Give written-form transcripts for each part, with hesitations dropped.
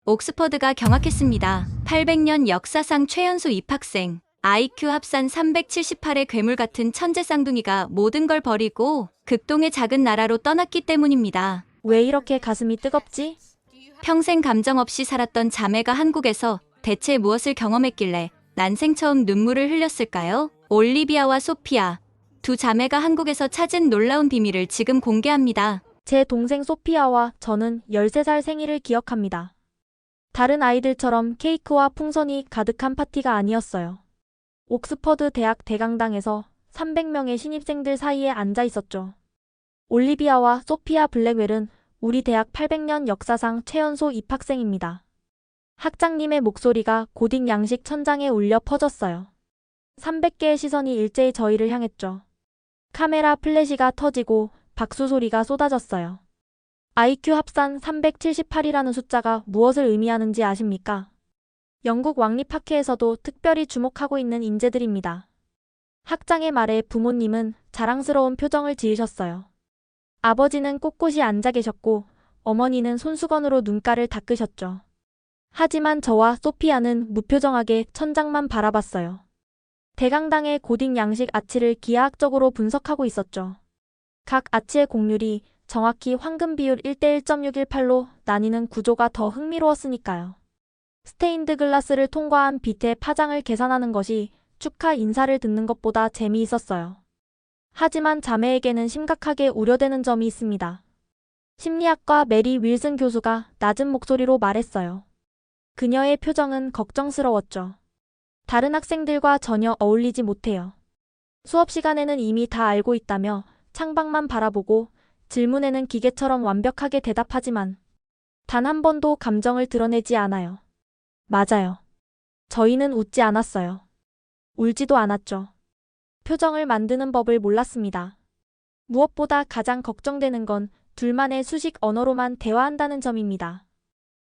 옥스퍼드가 경악했습니다. 800년 역사상 최연소 입학생, IQ 합산 378의 괴물 같은 천재 쌍둥이가 모든 걸 버리고 극동의 작은 나라로 떠났기 때문입니다. 왜 이렇게 가슴이 뜨겁지? 평생 감정 없이 살았던 자매가 한국에서 대체 무엇을 경험했길래 난생 처음 눈물을 흘렸을까요? 올리비아와 소피아, 두 자매가 한국에서 찾은 놀라운 비밀을 지금 공개합니다. 제 동생 소피아와 저는 13살 생일을 기억합니다. 다른 아이들처럼 케이크와 풍선이 가득한 파티가 아니었어요. 옥스퍼드 대학 대강당에서 300명의 신입생들 사이에 앉아 있었죠. 올리비아와 소피아 블랙웰은 우리 대학 800년 역사상 최연소 입학생입니다. 학장님의 목소리가 고딕 양식 천장에 울려 퍼졌어요. 300개의 시선이 일제히 저희를 향했죠. 카메라 플래시가 터지고 박수 소리가 쏟아졌어요. IQ 합산 378이라는 숫자가 무엇을 의미하는지 아십니까? 영국 왕립학회에서도 특별히 주목하고 있는 인재들입니다. 학장의 말에 부모님은 자랑스러운 표정을 지으셨어요. 아버지는 꼿꼿이 앉아 계셨고 어머니는 손수건으로 눈가를 닦으셨죠. 하지만 저와 소피아는 무표정하게 천장만 바라봤어요. 대강당의 고딕 양식 아치를 기하학적으로 분석하고 있었죠. 각 아치의 곡률이 정확히 황금 비율 1:1.618로 나뉘는 구조가 더 흥미로웠으니까요. 스테인드 글라스를 통과한 빛의 파장을 계산하는 것이 축하 인사를 듣는 것보다 재미있었어요. 하지만 자매에게는 심각하게 우려되는 점이 있습니다. 심리학과 메리 윌슨 교수가 낮은 목소리로 말했어요. 그녀의 표정은 걱정스러웠죠. 다른 학생들과 전혀 어울리지 못해요. 수업 시간에는 이미 다 알고 있다며 창밖만 바라보고 질문에는 기계처럼 완벽하게 대답하지만 단 한 번도 감정을 드러내지 않아요. 맞아요. 저희는 웃지 않았어요. 울지도 않았죠. 표정을 만드는 법을 몰랐습니다. 무엇보다 가장 걱정되는 건 둘만의 수식 언어로만 대화한다는 점입니다.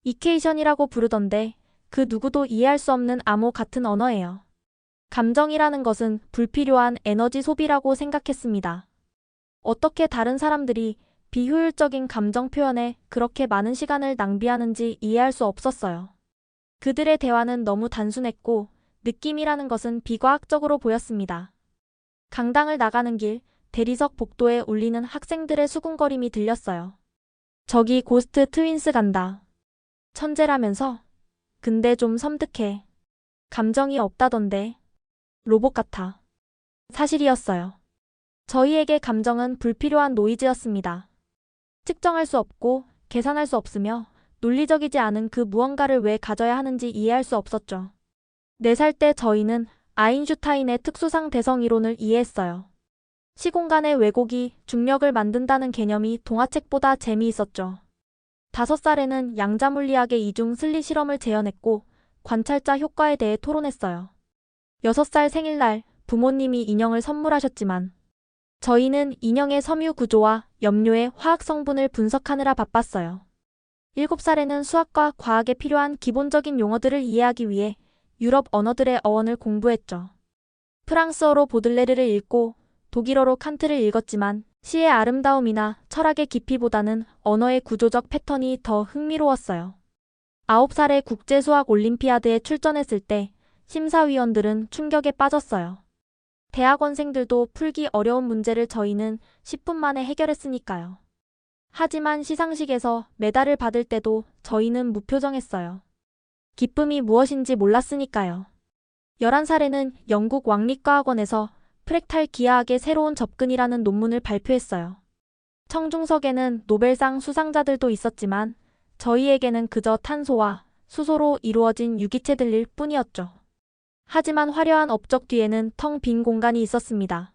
이케이션이라고 부르던데 그 누구도 이해할 수 없는 암호 같은 언어예요. 감정이라는 것은 불필요한 에너지 소비라고 생각했습니다. 어떻게 다른 사람들이 비효율적인 감정 표현에 그렇게 많은 시간을 낭비하는지 이해할 수 없었어요. 그들의 대화는 너무 단순했고 느낌이라는 것은 비과학적으로 보였습니다. 강당을 나가는 길, 대리석 복도에 울리는 학생들의 수군거림이 들렸어요. 저기 고스트 트윈스 간다. 천재라면서? 근데 좀 섬뜩해. 감정이 없다던데. 로봇 같아. 사실이었어요. 저희에게 감정은 불필요한 노이즈였습니다. 측정할 수 없고 계산할 수 없으며 논리적이지 않은 그 무언가를 왜 가져야 하는지 이해할 수 없었죠. 4살 때 저희는 아인슈타인의 특수상 대성 이론을 이해했어요. 시공간의 왜곡이 중력을 만든다는 개념이 동화책보다 재미있었죠. 5살에는 양자물리학의 이중 슬릿 실험을 재현했고 관찰자 효과에 대해 토론했어요. 6살 생일날 부모님이 인형을 선물하셨지만 저희는 인형의 섬유 구조와 염료의 화학 성분을 분석하느라 바빴어요. 7살에는 수학과 과학에 필요한 기본적인 용어들을 이해하기 위해 유럽 언어들의 어원을 공부했죠. 프랑스어로 보들레르를 읽고 독일어로 칸트를 읽었지만 시의 아름다움이나 철학의 깊이보다는 언어의 구조적 패턴이 더 흥미로웠어요. 9살에 국제수학 올림피아드에 출전했을 때 심사위원들은 충격에 빠졌어요. 대학원생들도 풀기 어려운 문제를 저희는 10분 만에 해결했으니까요. 하지만 시상식에서 메달을 받을 때도 저희는 무표정했어요. 기쁨이 무엇인지 몰랐으니까요. 11살에는 영국 왕립과학원에서 프랙탈 기하학의 새로운 접근이라는 논문을 발표했어요. 청중석에는 노벨상 수상자들도 있었지만 저희에게는 그저 탄소와 수소로 이루어진 유기체들일 뿐이었죠. 하지만 화려한 업적 뒤에는 텅 빈 공간이 있었습니다.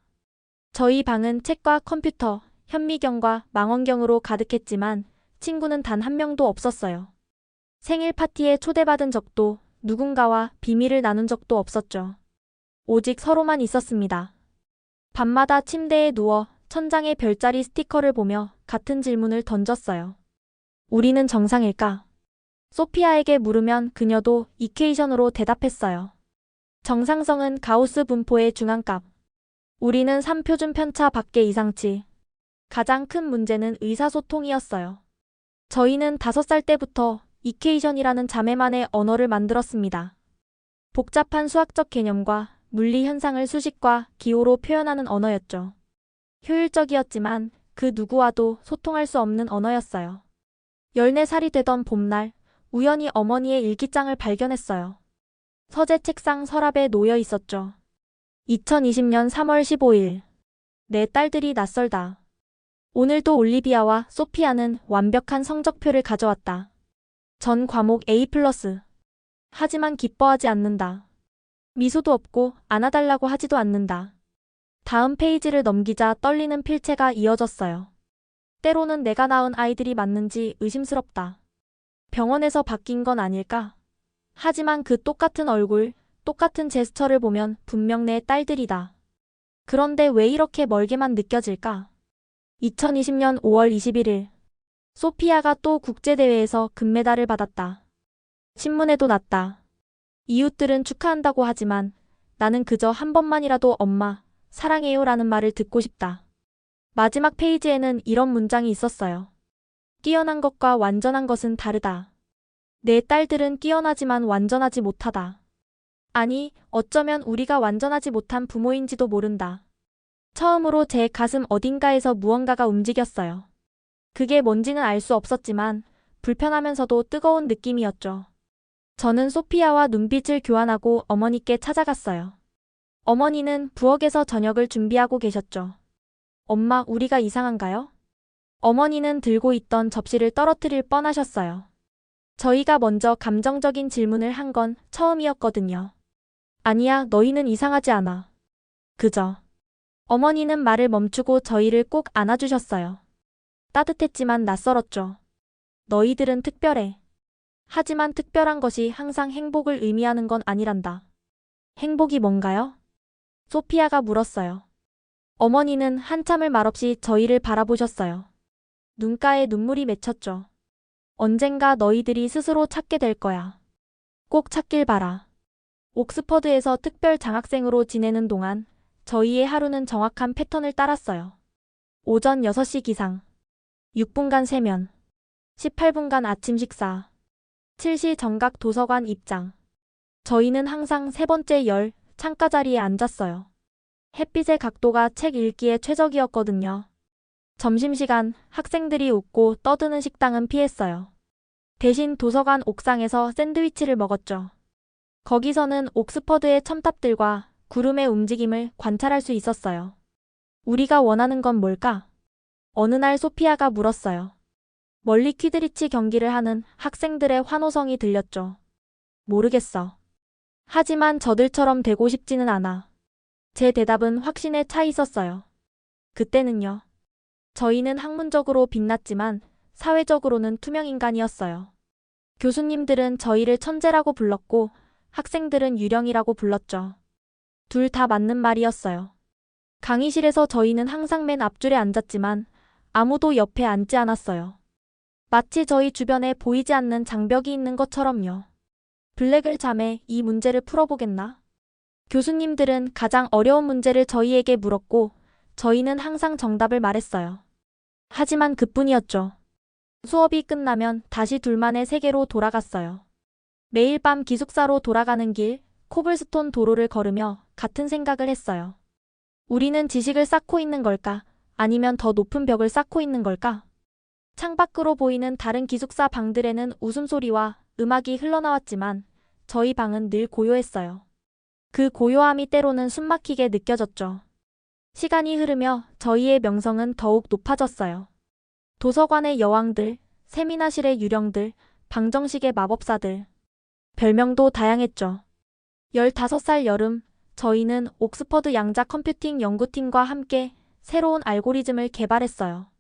저희 방은 책과 컴퓨터, 현미경과 망원경으로 가득했지만 친구는 단 한 명도 없었어요. 생일 파티에 초대받은 적도 누군가와 비밀을 나눈 적도 없었죠. 오직 서로만 있었습니다. 밤마다 침대에 누워 천장에 별자리 스티커를 보며 같은 질문을 던졌어요. 우리는 정상일까? 소피아에게 물으면 그녀도 이퀘이션으로 대답했어요. 정상성은 가우스 분포의 중앙값. 우리는 3표준 편차 밖의 이상치. 가장 큰 문제는 의사소통이었어요. 저희는 5살 때부터 이케이션이라는 자매만의 언어를 만들었습니다. 복잡한 수학적 개념과 물리 현상을 수식과 기호로 표현하는 언어였죠. 효율적이었지만 그 누구와도 소통할 수 없는 언어였어요. 14살이 되던 봄날, 우연히 어머니의 일기장을 발견했어요. 서재 책상 서랍에 놓여 있었죠. 2020년 3월 15일. 내 딸들이 낯설다. 오늘도 올리비아와 소피아는 완벽한 성적표를 가져왔다. 전 과목 A+. 하지만 기뻐하지 않는다. 미소도 없고 안아달라고 하지도 않는다. 다음 페이지를 넘기자 떨리는 필체가 이어졌어요. 때로는 내가 낳은 아이들이 맞는지 의심스럽다. 병원에서 바뀐 건 아닐까? 하지만 그 똑같은 얼굴, 똑같은 제스처를 보면 분명 내 딸들이다. 그런데 왜 이렇게 멀게만 느껴질까? 2020년 5월 21일. 소피아가 또 국제대회에서 금메달을 받았다. 신문에도 났다. 이웃들은 축하한다고 하지만 나는 그저 한 번만이라도 엄마, 사랑해요 라는 말을 듣고 싶다. 마지막 페이지에는 이런 문장이 있었어요. 뛰어난 것과 완전한 것은 다르다. 내 딸들은 뛰어나지만 완전하지 못하다. 아니, 어쩌면 우리가 완전하지 못한 부모인지도 모른다. 처음으로 제 가슴 어딘가에서 무언가가 움직였어요. 그게 뭔지는 알 수 없었지만 불편하면서도 뜨거운 느낌이었죠. 저는 소피아와 눈빛을 교환하고 어머니께 찾아갔어요. 어머니는 부엌에서 저녁을 준비하고 계셨죠. 엄마, 우리가 이상한가요? 어머니는 들고 있던 접시를 떨어뜨릴 뻔하셨어요. 저희가 먼저 감정적인 질문을 한 건 처음이었거든요. 아니야, 너희는 이상하지 않아. 그저. 어머니는 말을 멈추고 저희를 꼭 안아주셨어요. 따뜻했지만 낯설었죠. 너희들은 특별해. 하지만 특별한 것이 항상 행복을 의미하는 건 아니란다. 행복이 뭔가요? 소피아가 물었어요. 어머니는 한참을 말없이 저희를 바라보셨어요. 눈가에 눈물이 맺혔죠. 언젠가 너희들이 스스로 찾게 될 거야. 꼭 찾길 바라. 옥스퍼드에서 특별 장학생으로 지내는 동안 저희의 하루는 정확한 패턴을 따랐어요. 오전 6시 기상, 6분간 세면, 18분간 아침 식사, 7시 정각 도서관 입장. 저희는 항상 세 번째 열 창가 자리에 앉았어요. 햇빛의 각도가 책 읽기에 최적이었거든요. 점심시간 학생들이 웃고 떠드는 식당은 피했어요. 대신 도서관 옥상에서 샌드위치를 먹었죠. 거기서는 옥스퍼드의 첨탑들과 구름의 움직임을 관찰할 수 있었어요. 우리가 원하는 건 뭘까? 어느 날 소피아가 물었어요. 멀리 퀴드리치 경기를 하는 학생들의 환호성이 들렸죠. 모르겠어. 하지만 저들처럼 되고 싶지는 않아. 제 대답은 확신에 차 있었어요. 그때는요. 저희는 학문적으로 빛났지만 사회적으로는 투명인간이었어요. 교수님들은 저희를 천재라고 불렀고 학생들은 유령이라고 불렀죠. 둘 다 맞는 말이었어요. 강의실에서 저희는 항상 맨 앞줄에 앉았지만 아무도 옆에 앉지 않았어요. 마치 저희 주변에 보이지 않는 장벽이 있는 것처럼요. 블랙을 자매, 이 문제를 풀어보겠나? 교수님들은 가장 어려운 문제를 저희에게 물었고 저희는 항상 정답을 말했어요. 하지만 그뿐이었죠. 수업이 끝나면 다시 둘만의 세계로 돌아갔어요. 매일 밤 기숙사로 돌아가는 길, 코블스톤 도로를 걸으며 같은 생각을 했어요. 우리는 지식을 쌓고 있는 걸까? 아니면 더 높은 벽을 쌓고 있는 걸까? 창밖으로 보이는 다른 기숙사 방들에는 웃음소리와 음악이 흘러나왔지만 저희 방은 늘 고요했어요. 그 고요함이 때로는 숨막히게 느껴졌죠. 시간이 흐르며 저희의 명성은 더욱 높아졌어요. 도서관의 여왕들, 세미나실의 유령들, 방정식의 마법사들. 별명도 다양했죠. 15살 여름, 저희는 옥스퍼드 양자 컴퓨팅 연구팀과 함께 새로운 알고리즘을 개발했어요.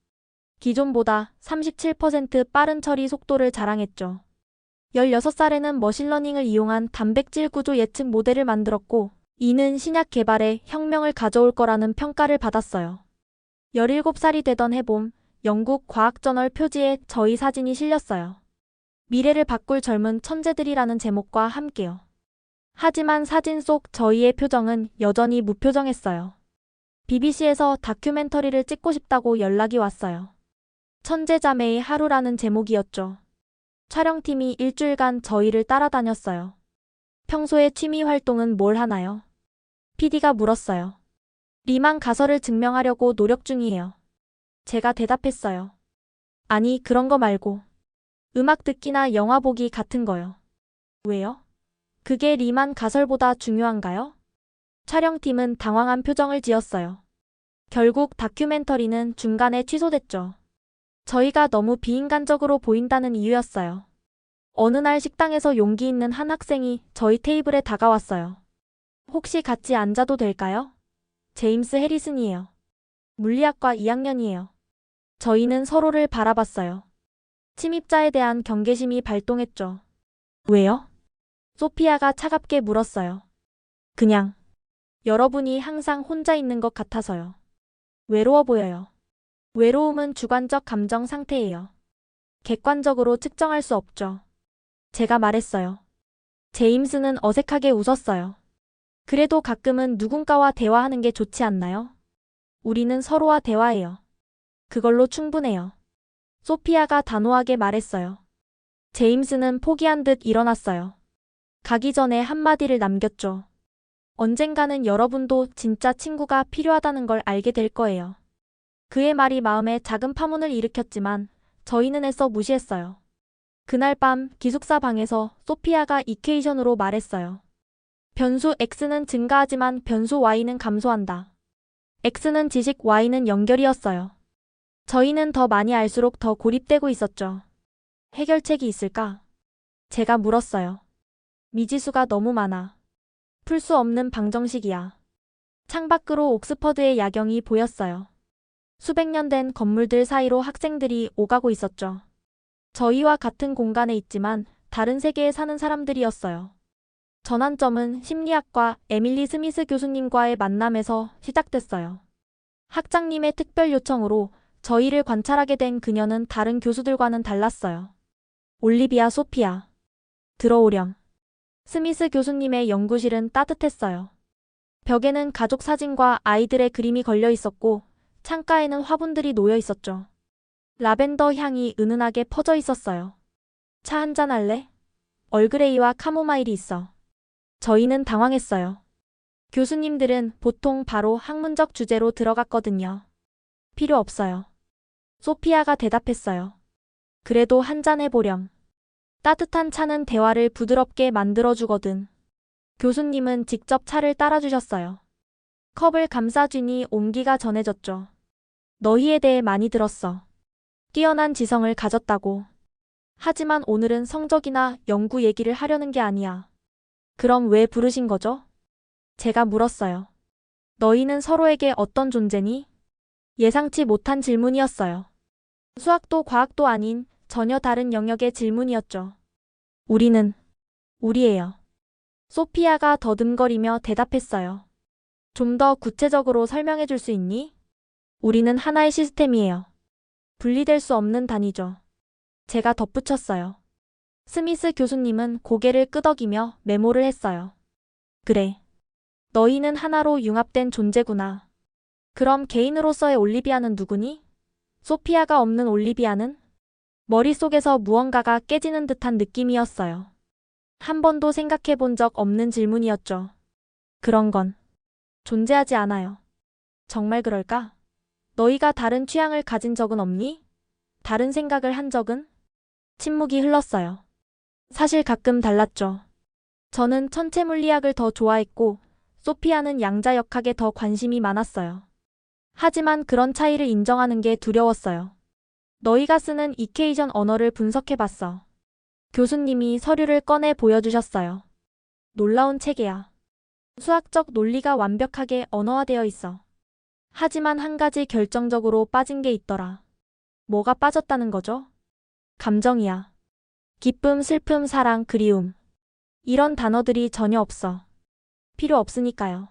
기존보다 37% 빠른 처리 속도를 자랑했죠. 16살에는 머신러닝을 이용한 단백질 구조 예측 모델을 만들었고 이는 신약 개발에 혁명을 가져올 거라는 평가를 받았어요. 17살이 되던 해봄, 영국 과학저널 표지에 저희 사진이 실렸어요. 미래를 바꿀 젊은 천재들이라는 제목과 함께요. 하지만 사진 속 저희의 표정은 여전히 무표정했어요. BBC에서 다큐멘터리를 찍고 싶다고 연락이 왔어요. 천재자매의 하루라는 제목이었죠. 촬영팀이 일주일간 저희를 따라다녔어요. 평소에 취미 활동은 뭘 하나요? PD가 물었어요. 리만 가설을 증명하려고 노력 중이에요. 제가 대답했어요. 아니, 그런 거 말고. 음악 듣기나 영화 보기 같은 거요. 왜요? 그게 리만 가설보다 중요한가요? 촬영팀은 당황한 표정을 지었어요. 결국 다큐멘터리는 중간에 취소됐죠. 저희가 너무 비인간적으로 보인다는 이유였어요. 어느 날 식당에서 용기 있는 한 학생이 저희 테이블에 다가왔어요. 혹시 같이 앉아도 될까요? 제임스 해리슨이에요. 물리학과 2학년이에요. 저희는 서로를 바라봤어요. 침입자에 대한 경계심이 발동했죠. 왜요? 소피아가 차갑게 물었어요. 그냥 여러분이 항상 혼자 있는 것 같아서요. 외로워 보여요. 외로움은 주관적 감정 상태예요. 객관적으로 측정할 수 없죠. 제가 말했어요. 제임스는 어색하게 웃었어요. 그래도 가끔은 누군가와 대화하는 게 좋지 않나요? 우리는 서로와 대화해요. 그걸로 충분해요. 소피아가 단호하게 말했어요. 제임스는 포기한 듯 일어났어요. 가기 전에 한마디를 남겼죠. 언젠가는 여러분도 진짜 친구가 필요하다는 걸 알게 될 거예요. 그의 말이 마음에 작은 파문을 일으켰지만 저희는 애써 무시했어요. 그날 밤 기숙사 방에서 소피아가 이퀘이션으로 말했어요. 변수 X는 증가하지만 변수 Y는 감소한다. X는 지식, Y는 연결이었어요. 저희는 더 많이 알수록 더 고립되고 있었죠. 해결책이 있을까? 제가 물었어요. 미지수가 너무 많아. 풀 수 없는 방정식이야. 창밖으로 옥스퍼드의 야경이 보였어요. 수백 년 된 건물들 사이로 학생들이 오가고 있었죠. 저희와 같은 공간에 있지만 다른 세계에 사는 사람들이었어요. 전환점은 심리학과 에밀리 스미스 교수님과의 만남에서 시작됐어요. 학장님의 특별 요청으로 저희를 관찰하게 된 그녀는 다른 교수들과는 달랐어요. 올리비아 소피아. 들어오렴. 스미스 교수님의 연구실은 따뜻했어요. 벽에는 가족 사진과 아이들의 그림이 걸려 있었고 창가에는 화분들이 놓여 있었죠. 라벤더 향이 은은하게 퍼져 있었어요. 차 한잔 할래? 얼그레이와 카모마일이 있어. 저희는 당황했어요. 교수님들은 보통 바로 학문적 주제로 들어갔거든요. 필요 없어요. 소피아가 대답했어요. 그래도 한잔 해보렴. 따뜻한 차는 대화를 부드럽게 만들어주거든. 교수님은 직접 차를 따라주셨어요. 컵을 감싸주니 온기가 전해졌죠. 너희에 대해 많이 들었어. 뛰어난 지성을 가졌다고. 하지만 오늘은 성적이나 연구 얘기를 하려는 게 아니야. 그럼 왜 부르신 거죠? 제가 물었어요. 너희는 서로에게 어떤 존재니? 예상치 못한 질문이었어요. 수학도 과학도 아닌 전혀 다른 영역의 질문이었죠. 우리예요. 소피아가 더듬거리며 대답했어요. 좀 더 구체적으로 설명해 줄 수 있니? 우리는 하나의 시스템이에요. 분리될 수 없는 단위죠. 제가 덧붙였어요. 스미스 교수님은 고개를 끄덕이며 메모를 했어요. 그래. 너희는 하나로 융합된 존재구나. 그럼 개인으로서의 올리비아는 누구니? 소피아가 없는 올리비아는? 머릿속에서 무언가가 깨지는 듯한 느낌이었어요. 한 번도 생각해 본 적 없는 질문이었죠. 그런 건 존재하지 않아요. 정말 그럴까? 너희가 다른 취향을 가진 적은 없니? 다른 생각을 한 적은? 침묵이 흘렀어요. 사실 가끔 달랐죠. 저는 천체 물리학을 더 좋아했고 소피아는 양자역학에 더 관심이 많았어요. 하지만 그런 차이를 인정하는 게 두려웠어요. 너희가 쓰는 이퀘이션 언어를 분석해봤어. 교수님이 서류를 꺼내 보여주셨어요. 놀라운 체계야. 수학적 논리가 완벽하게 언어화되어 있어. 하지만 한 가지 결정적으로 빠진 게 있더라. 뭐가 빠졌다는 거죠? 감정이야. 기쁨, 슬픔, 사랑, 그리움. 이런 단어들이 전혀 없어. 필요 없으니까요.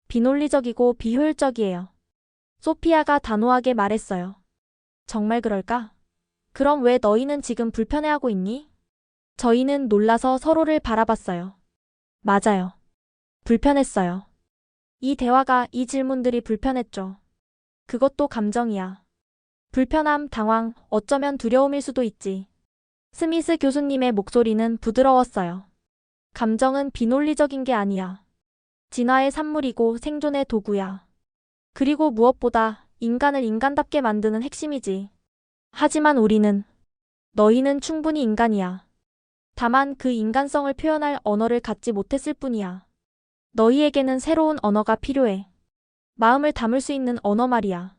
비논리적이고 비효율적이에요. 소피아가 단호하게 말했어요. 정말 그럴까? 그럼 왜 너희는 지금 불편해하고 있니? 저희는 놀라서 서로를 바라봤어요. 맞아요. 불편했어요. 이 대화가, 이 질문들이 불편했죠. 그것도 감정이야. 불편함, 당황, 어쩌면 두려움일 수도 있지. 스미스 교수님의 목소리는 부드러웠어요. 감정은 비논리적인 게 아니야. 진화의 산물이고 생존의 도구야. 그리고 무엇보다 인간을 인간답게 만드는 핵심이지. 하지만 너희는 충분히 인간이야. 다만 그 인간성을 표현할 언어를 갖지 못했을 뿐이야. 너희에게는 새로운 언어가 필요해. 마음을 담을 수 있는 언어 말이야.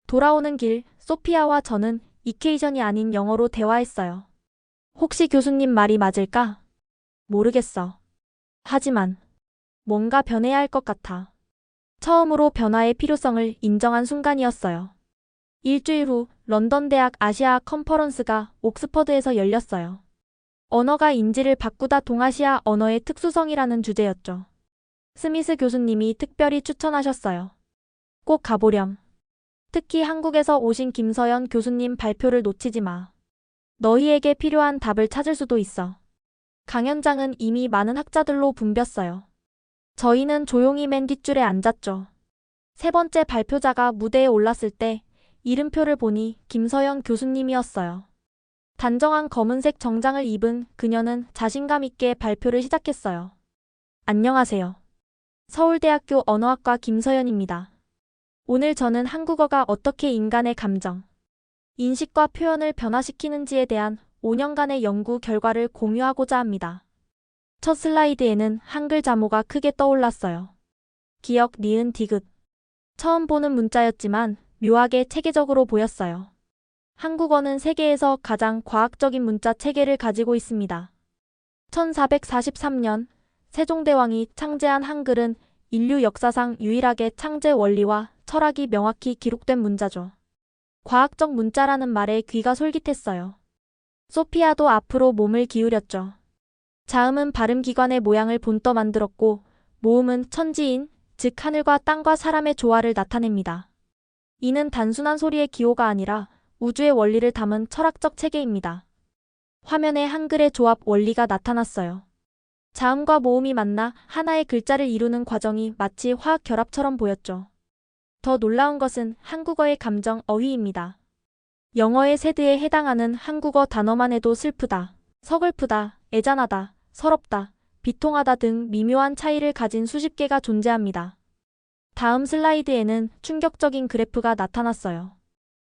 돌아오는 길, 소피아와 저는 이케이전이 아닌 영어로 대화했어요. 혹시 교수님 말이 맞을까? 모르겠어. 하지만 뭔가 변해야 할 것 같아. 처음으로 변화의 필요성을 인정한 순간이었어요. 일주일 후 런던 대학 아시아 컨퍼런스가 옥스퍼드에서 열렸어요. 언어가 인지를 바꾸다 동아시아 언어의 특수성이라는 주제였죠. 스미스 교수님이 특별히 추천하셨어요. 꼭 가보렴. 특히 한국에서 오신 김서연 교수님 발표를 놓치지 마. 너희에게 필요한 답을 찾을 수도 있어. 강연장은 이미 많은 학자들로 붐볐어요. 저희는 조용히 맨 뒷줄에 앉았죠. 세 번째 발표자가 무대에 올랐을 때 이름표를 보니 김서연 교수님이었어요. 단정한 검은색 정장을 입은 그녀는 자신감 있게 발표를 시작했어요. 안녕하세요. 서울대학교 언어학과 김서연입니다. 오늘 저는 한국어가 어떻게 인간의 감정, 인식과 표현을 변화시키는지에 대한 5년간의 연구 결과를 공유하고자 합니다. 첫 슬라이드에는 한글 자모가 크게 떠올랐어요. 기역, 니은, 디귿. 처음 보는 문자였지만 묘하게 체계적으로 보였어요. 한국어는 세계에서 가장 과학적인 문자 체계를 가지고 있습니다. 1443년 세종대왕이 창제한 한글은 인류 역사상 유일하게 창제 원리와 철학이 명확히 기록된 문자죠. 과학적 문자라는 말에 귀가 솔깃했어요. 소피아도 앞으로 몸을 기울였죠. 자음은 발음기관의 모양을 본떠 만들었고 모음은 천지인, 즉 하늘과 땅과 사람의 조화를 나타냅니다. 이는 단순한 소리의 기호가 아니라 우주의 원리를 담은 철학적 체계입니다. 화면에 한글의 조합 원리가 나타났어요. 자음과 모음이 만나 하나의 글자를 이루는 과정이 마치 화학 결합처럼 보였죠. 더 놀라운 것은 한국어의 감정 어휘입니다. 영어의 세드에 해당하는 한국어 단어만 해도 슬프다, 서글프다, 애잔하다, 서럽다, 비통하다 등 미묘한 차이를 가진 수십 개가 존재합니다. 다음 슬라이드에는 충격적인 그래프가 나타났어요.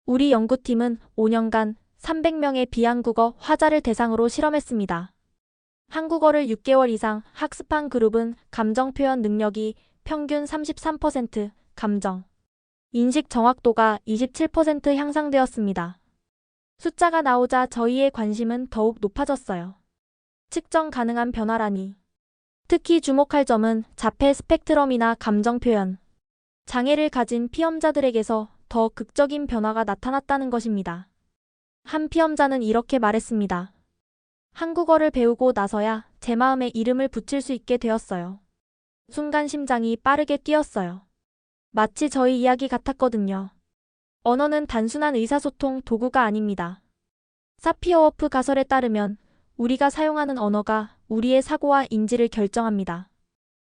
우리 연구팀은 5년간 300명의 비한국어 화자를 대상으로 실험했습니다. 한국어를 6개월 이상 학습한 그룹은 감정 표현 능력이 평균 33%, 감정, 인식 정확도가 27% 향상되었습니다. 숫자가 나오자 저희의 관심은 더욱 높아졌어요. 측정 가능한 변화라니. 특히 주목할 점은 자폐 스펙트럼이나 감정 표현 장애를 가진 피험자들에게서 더 극적인 변화가 나타났다는 것입니다. 한 피험자는 이렇게 말했습니다. 한국어를 배우고 나서야 제 마음에 이름을 붙일 수 있게 되었어요. 순간 심장이 빠르게 뛰었어요. 마치 저희 이야기 같았거든요. 언어는 단순한 의사소통 도구가 아닙니다. 사피어워프 가설에 따르면 우리가 사용하는 언어가 우리의 사고와 인지를 결정합니다.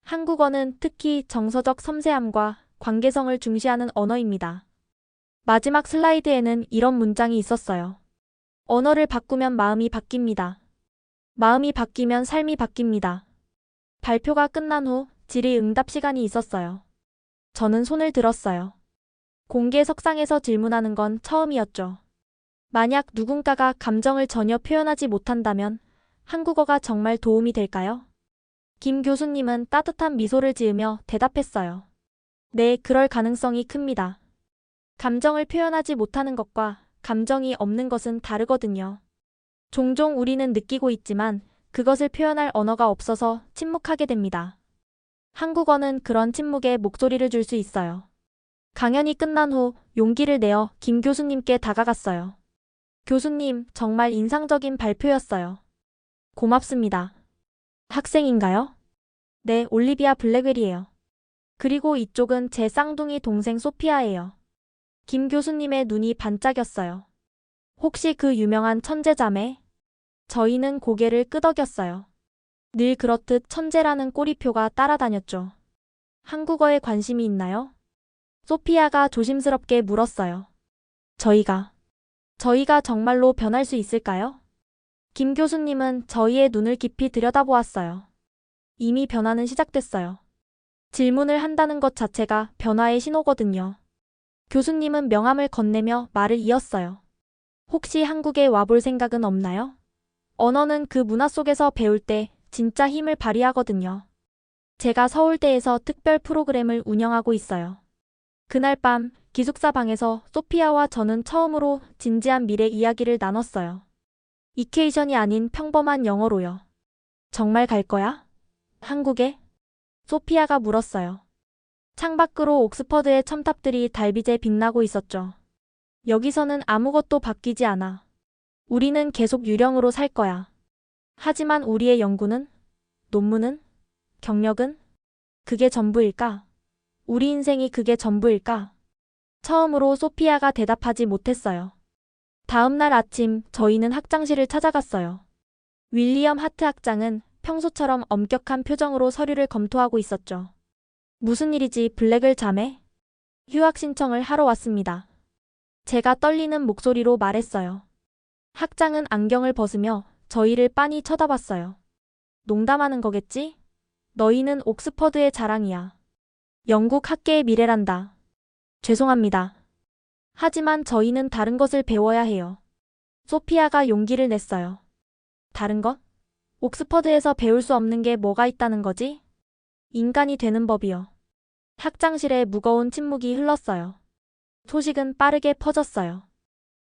한국어는 특히 정서적 섬세함과 관계성을 중시하는 언어입니다. 마지막 슬라이드에는 이런 문장이 있었어요. 언어를 바꾸면 마음이 바뀝니다. 마음이 바뀌면 삶이 바뀝니다. 발표가 끝난 후 질의응답 시간이 있었어요. 저는 손을 들었어요. 공개석상에서 질문하는 건 처음이었죠. 만약 누군가가 감정을 전혀 표현하지 못한다면 한국어가 정말 도움이 될까요? 김 교수님은 따뜻한 미소를 지으며 대답했어요. 네, 그럴 가능성이 큽니다. 감정을 표현하지 못하는 것과 감정이 없는 것은 다르거든요. 종종 우리는 느끼고 있지만 그것을 표현할 언어가 없어서 침묵하게 됩니다. 한국어는 그런 침묵에 목소리를 줄 수 있어요. 강연이 끝난 후 용기를 내어 김 교수님께 다가갔어요. 교수님, 정말 인상적인 발표였어요. 고맙습니다. 학생인가요? 네, 올리비아 블랙웰이에요. 그리고 이쪽은 제 쌍둥이 동생 소피아예요. 김 교수님의 눈이 반짝였어요. 혹시 그 유명한 천재자매? 저희는 고개를 끄덕였어요. 늘 그렇듯 천재라는 꼬리표가 따라다녔죠. 한국어에 관심이 있나요? 소피아가 조심스럽게 물었어요. 저희가 정말로 변할 수 있을까요? 김 교수님은 저희의 눈을 깊이 들여다보았어요. 이미 변화는 시작됐어요. 질문을 한다는 것 자체가 변화의 신호거든요. 교수님은 명함을 건네며 말을 이었어요. 혹시 한국에 와볼 생각은 없나요? 언어는 그 문화 속에서 배울 때 진짜 힘을 발휘하거든요. 제가 서울대에서 특별 프로그램을 운영하고 있어요. 그날 밤 기숙사 방에서 소피아와 저는 처음으로 진지한 미래 이야기를 나눴어요. 이케이션이 아닌 평범한 영어로요. 정말 갈 거야? 한국에? 소피아가 물었어요. 창밖으로 옥스퍼드의 첨탑들이 달빛에 빛나고 있었죠. 여기서는 아무것도 바뀌지 않아. 우리는 계속 유령으로 살 거야. 하지만 우리의 연구는? 논문은? 경력은? 그게 전부일까? 우리 인생이 그게 전부일까? 처음으로 소피아가 대답하지 못했어요. 다음 날 아침 저희는 학장실을 찾아갔어요. 윌리엄 하트 학장은 평소처럼 엄격한 표정으로 서류를 검토하고 있었죠. 무슨 일이지, 블랙을 자매? 휴학 신청을 하러 왔습니다. 제가 떨리는 목소리로 말했어요. 학장은 안경을 벗으며 저희를 빤히 쳐다봤어요. 농담하는 거겠지? 너희는 옥스퍼드의 자랑이야. 영국 학계의 미래란다. 죄송합니다. 하지만 저희는 다른 것을 배워야 해요. 소피아가 용기를 냈어요. 다른 것? 옥스퍼드에서 배울 수 없는 게 뭐가 있다는 거지? 인간이 되는 법이요. 학장실에 무거운 침묵이 흘렀어요. 소식은 빠르게 퍼졌어요.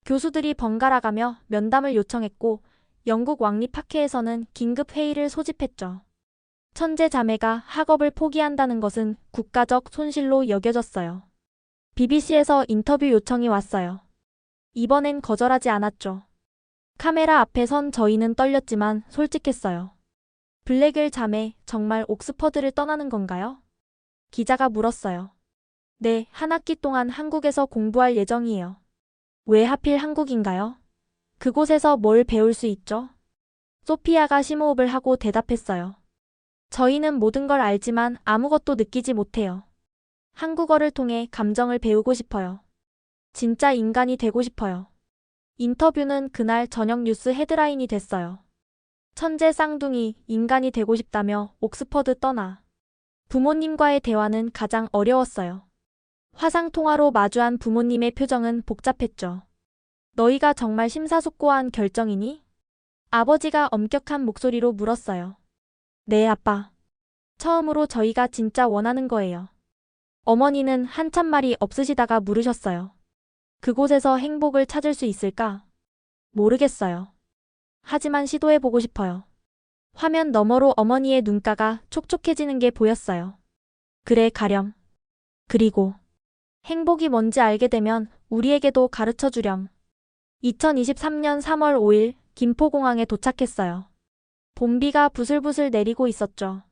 교수들이 번갈아가며 면담을 요청했고 영국 왕립학회에서는 긴급 회의를 소집했죠. 천재 자매가 학업을 포기한다는 것은 국가적 손실로 여겨졌어요. BBC에서 인터뷰 요청이 왔어요. 이번엔 거절하지 않았죠. 카메라 앞에 선 저희는 떨렸지만 솔직했어요. 블랙을 자매, 정말 옥스퍼드를 떠나는 건가요? 기자가 물었어요. 네, 한 학기 동안 한국에서 공부할 예정이에요. 왜 하필 한국인가요? 그곳에서 뭘 배울 수 있죠? 소피아가 심호흡을 하고 대답했어요. 저희는 모든 걸 알지만 아무것도 느끼지 못해요. 한국어를 통해 감정을 배우고 싶어요. 진짜 인간이 되고 싶어요. 인터뷰는 그날 저녁 뉴스 헤드라인이 됐어요. 천재 쌍둥이, 인간이 되고 싶다며 옥스퍼드 떠나. 부모님과의 대화는 가장 어려웠어요. 화상통화로 마주한 부모님의 표정은 복잡했죠. 너희가 정말 심사숙고한 결정이니? 아버지가 엄격한 목소리로 물었어요. 네, 아빠. 처음으로 저희가 진짜 원하는 거예요. 어머니는 한참 말이 없으시다가 물으셨어요. 그곳에서 행복을 찾을 수 있을까? 모르겠어요. 하지만 시도해보고 싶어요. 화면 너머로 어머니의 눈가가 촉촉해지는 게 보였어요. 그래, 가렴. 그리고 행복이 뭔지 알게 되면 우리에게도 가르쳐 주렴. 2023년 3월 5일 김포공항에 도착했어요. 봄비가 부슬부슬 내리고 있었죠.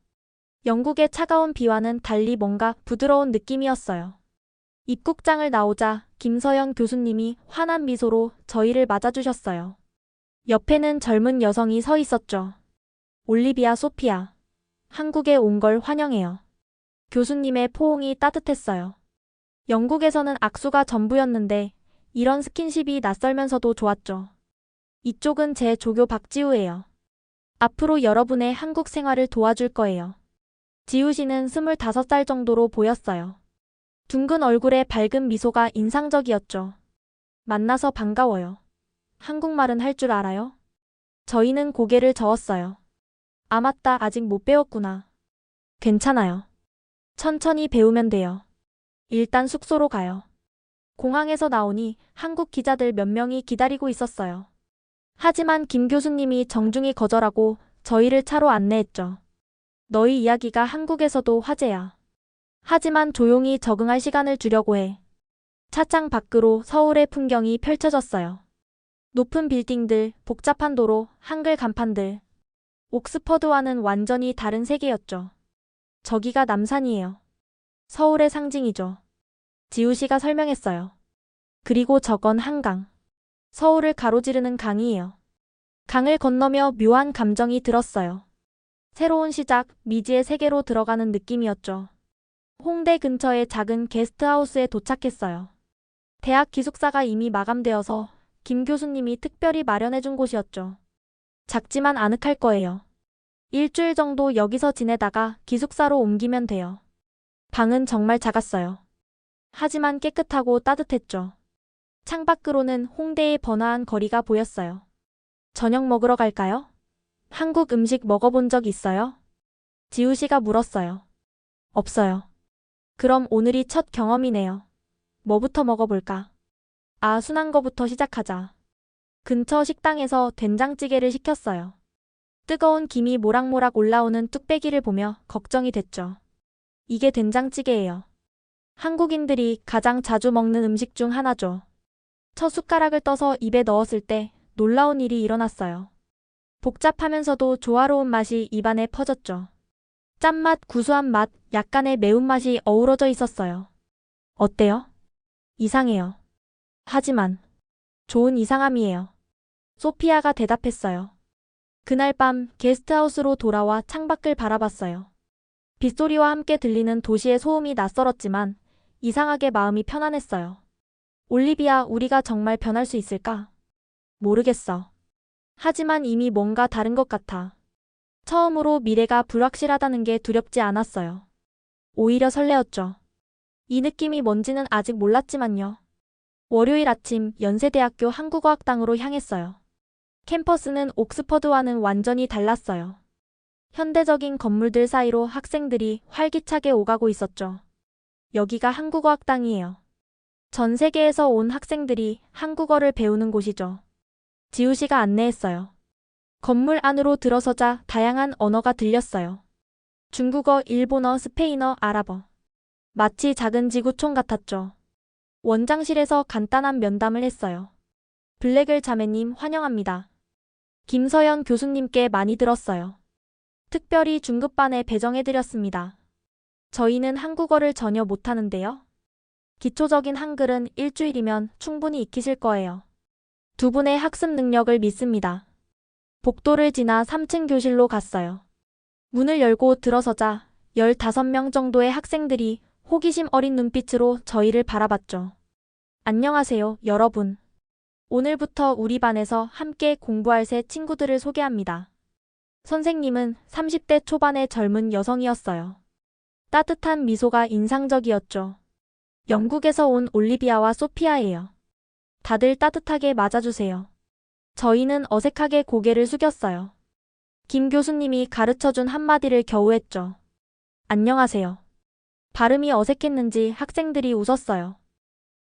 영국의 차가운 비와는 달리 뭔가 부드러운 느낌이었어요. 입국장을 나오자 김서영 교수님이 환한 미소로 저희를 맞아주셨어요. 옆에는 젊은 여성이 서 있었죠. 올리비아 소피아. 한국에 온 걸 환영해요. 교수님의 포옹이 따뜻했어요. 영국에서는 악수가 전부였는데 이런 스킨십이 낯설면서도 좋았죠. 이쪽은 제 조교 박지우예요. 앞으로 여러분의 한국 생활을 도와줄 거예요. 지우 씨는 25살 정도로 보였어요. 둥근 얼굴에 밝은 미소가 인상적이었죠. 만나서 반가워요. 한국말은 할 줄 알아요? 저희는 고개를 저었어요. 아, 맞다. 아직 못 배웠구나. 괜찮아요. 천천히 배우면 돼요. 일단 숙소로 가요. 공항에서 나오니 한국 기자들 몇 명이 기다리고 있었어요. 하지만 김 교수님이 정중히 거절하고 저희를 차로 안내했죠. 너희 이야기가 한국에서도 화제야. 하지만 조용히 적응할 시간을 주려고 해. 차창 밖으로 서울의 풍경이 펼쳐졌어요. 높은 빌딩들, 복잡한 도로, 한글 간판들. 옥스퍼드와는 완전히 다른 세계였죠. 저기가 남산이에요. 서울의 상징이죠. 지우 씨가 설명했어요. 그리고 저건 한강. 서울을 가로지르는 강이에요. 강을 건너며 묘한 감정이 들었어요. 새로운 시작, 미지의 세계로 들어가는 느낌이었죠. 홍대 근처의 작은 게스트하우스에 도착했어요. 대학 기숙사가 이미 마감되어서 김 교수님이 특별히 마련해준 곳이었죠. 작지만 아늑할 거예요. 일주일 정도 여기서 지내다가 기숙사로 옮기면 돼요. 방은 정말 작았어요. 하지만 깨끗하고 따뜻했죠. 창밖으로는 홍대의 번화한 거리가 보였어요. 저녁 먹으러 갈까요? 한국 음식 먹어본 적 있어요? 지우 씨가 물었어요. 없어요. 그럼 오늘이 첫 경험이네요. 뭐부터 먹어볼까? 순한 거부터 시작하자. 근처 식당에서 된장찌개를 시켰어요. 뜨거운 김이 모락모락 올라오는 뚝배기를 보며 걱정이 됐죠. 이게 된장찌개예요. 한국인들이 가장 자주 먹는 음식 중 하나죠. 첫 숟가락을 떠서 입에 넣었을 때 놀라운 일이 일어났어요. 복잡하면서도 조화로운 맛이 입안에 퍼졌죠. 짠맛, 구수한 맛, 약간의 매운맛이 어우러져 있었어요. 어때요? 이상해요. 하지만 좋은 이상함이에요. 소피아가 대답했어요. 그날 밤 게스트하우스로 돌아와 창밖을 바라봤어요. 빗소리와 함께 들리는 도시의 소음이 낯설었지만 이상하게 마음이 편안했어요. 올리비아, 우리가 정말 변할 수 있을까? 모르겠어. 하지만 이미 뭔가 다른 것 같아. 처음으로 미래가 불확실하다는 게 두렵지 않았어요. 오히려 설레었죠. 이 느낌이 뭔지는 아직 몰랐지만요. 월요일 아침 연세대학교 한국어학당으로 향했어요. 캠퍼스는 옥스퍼드와는 완전히 달랐어요. 현대적인 건물들 사이로 학생들이 활기차게 오가고 있었죠. 여기가 한국어학당이에요. 전 세계에서 온 학생들이 한국어를 배우는 곳이죠. 지우 씨가 안내했어요. 건물 안으로 들어서자 다양한 언어가 들렸어요. 중국어, 일본어, 스페인어, 아랍어. 마치 작은 지구촌 같았죠. 원장실에서 간단한 면담을 했어요. 블랙을 자매님 환영합니다. 김서연 교수님께 많이 들었어요. 특별히 중급반에 배정해드렸습니다. 저희는 한국어를 전혀 못하는데요. 기초적인 한글은 일주일이면 충분히 익히실 거예요. 두 분의 학습 능력을 믿습니다. 복도를 지나 3층 교실로 갔어요. 문을 열고 들어서자 15명 정도의 학생들이 호기심 어린 눈빛으로 저희를 바라봤죠. 안녕하세요, 여러분. 오늘부터 우리 반에서 함께 공부할 새 친구들을 소개합니다. 선생님은 30대 초반의 젊은 여성이었어요. 따뜻한 미소가 인상적이었죠. 영국에서 온 올리비아와 소피아예요. 다들 따뜻하게 맞아주세요. 저희는 어색하게 고개를 숙였어요. 김 교수님이 가르쳐준 한마디를 겨우 했죠. 안녕하세요. 발음이 어색했는지 학생들이 웃었어요.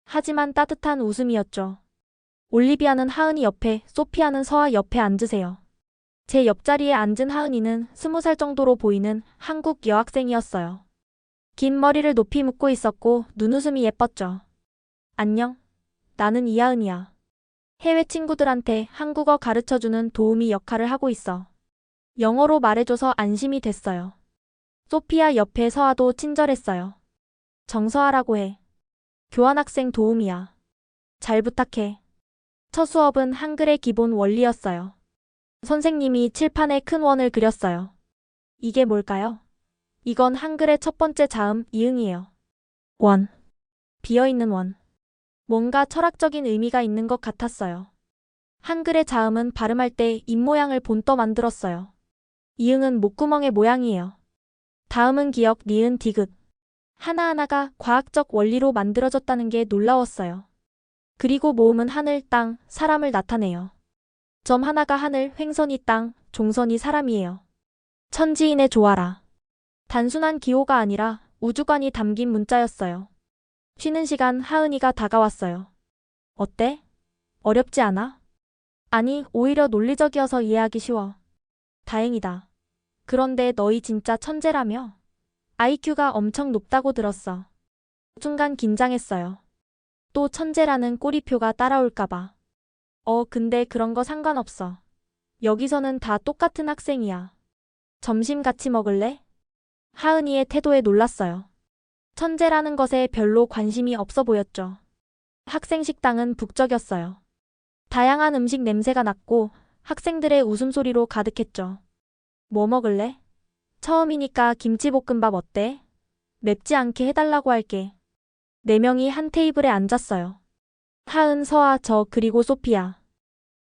하지만 따뜻한 웃음이었죠. 올리비아는 하은이 옆에, 소피아는 서아 옆에 앉으세요. 제 옆자리에 앉은 하은이는 20살 정도로 보이는 한국 여학생이었어요. 긴 머리를 높이 묶고 있었고 눈웃음이 예뻤죠. 안녕. 나는 이하은이야. 해외 친구들한테 한국어 가르쳐주는 도우미 역할을 하고 있어. 영어로 말해줘서 안심이 됐어요. 소피아 옆에 서아도 친절했어요. 정서아라고 해. 교환학생 도우미야. 잘 부탁해. 첫 수업은 한글의 기본 원리였어요. 선생님이 칠판에 큰 원을 그렸어요. 이게 뭘까요? 이건 한글의 첫 번째 자음, 이응이에요. 원. 비어있는 원. 뭔가 철학적인 의미가 있는 것 같았어요. 한글의 자음은 발음할 때 입모양을 본떠 만들었어요. 이응은 목구멍의 모양이에요. 다음은 기역, 니은, 디귿. 하나하나가 과학적 원리로 만들어졌다는 게 놀라웠어요. 그리고 모음은 하늘, 땅, 사람을 나타내요. 점 하나가 하늘, 횡선이 땅, 종선이 사람이에요. 천지인의 조화라. 단순한 기호가 아니라 우주관이 담긴 문자였어요. 쉬는 시간 하은이가 다가왔어요. 어때? 어렵지 않아? 아니, 오히려 논리적이어서 이해하기 쉬워. 다행이다. 그런데 너희 진짜 천재라며? IQ가 엄청 높다고 들었어. 순간 긴장했어요. 또 천재라는 꼬리표가 따라올까봐. 근데 그런 거 상관없어. 여기서는 다 똑같은 학생이야. 점심 같이 먹을래? 하은이의 태도에 놀랐어요. 천재라는 것에 별로 관심이 없어 보였죠. 학생 식당은 북적였어요. 다양한 음식 냄새가 났고 학생들의 웃음소리로 가득했죠. 뭐 먹을래? 처음이니까 김치볶음밥 어때? 맵지 않게 해달라고 할게. 4명이 한 테이블에 앉았어요. 하은, 서아, 저 그리고 소피아.